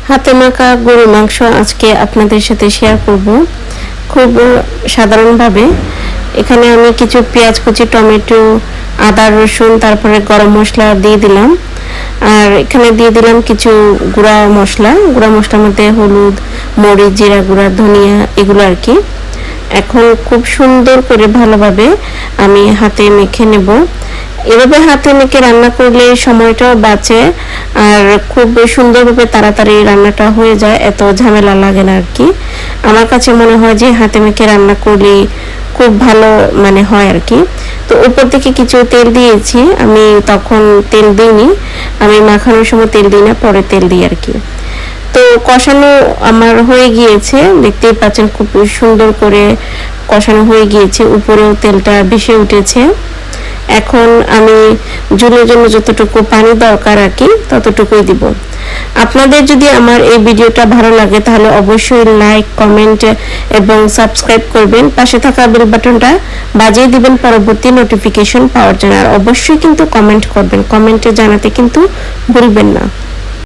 হাতে মাখা গরুর মাংস আজকে আপনাদের সাথে শেয়ার করব খুব সাধারণভাবে। এখানে আমি কিছু পেঁয়াজ কুচি, টমেটো, আদা, রসুন, তারপরে গরম মশলা দিয়ে দিলাম। আর এখানে দিয়ে দিলাম কিছু গুঁড়া মশলার মধ্যে হলুদ, মরিচ, জিরা গুঁড়া, ধনিয়া, এগুলো আর কি। এখন খুব সুন্দর করে ভালোভাবে আমি হাতে মেখে নেব। এভাবে হাতে মেখে রান্না করলে সময়টাও বাঁচে আর খুব সুন্দরভাবে তাড়াতাড়ি রান্নাটা হয়ে যায়, এত ঝামেলা লাগে না আর কি। আমার কাছে মনে হয় যে হাতে মেখে রান্না করলে খুব ভালো হয় আর কি। তো উপর থেকে কিছু তেল দিয়েছি, আমি তখন তেল দিইনি, আমি মাখানোর সময় তেল দিই না, পরে তেল দিই আর কি। তো কষানো আমার হয়ে গিয়েছে, দেখতেই পাচ্ছেন খুব সুন্দর করে কষানো হয়ে গিয়েছে, উপরেও তেলটা ভেসে উঠেছে। এখন আমি ঝোলের জন্য যতটুকু পানি দরকার আর কি ততটুকুই দিব। আপনাদের যদি আমার এই ভিডিওটা ভালো লাগে তাহলে অবশ্যই লাইক, কমেন্ট এবং সাবস্ক্রাইব করবেন। পাশে থাকা বেল বাটনটা বাজিয়ে দিবেন পরবর্তী নোটিফিকেশন পাওয়ার জন্য। আর অবশ্যই কিন্তু কমেন্ট করবেন, কমেন্টে জানাতে কিন্তু ভুলবেন না।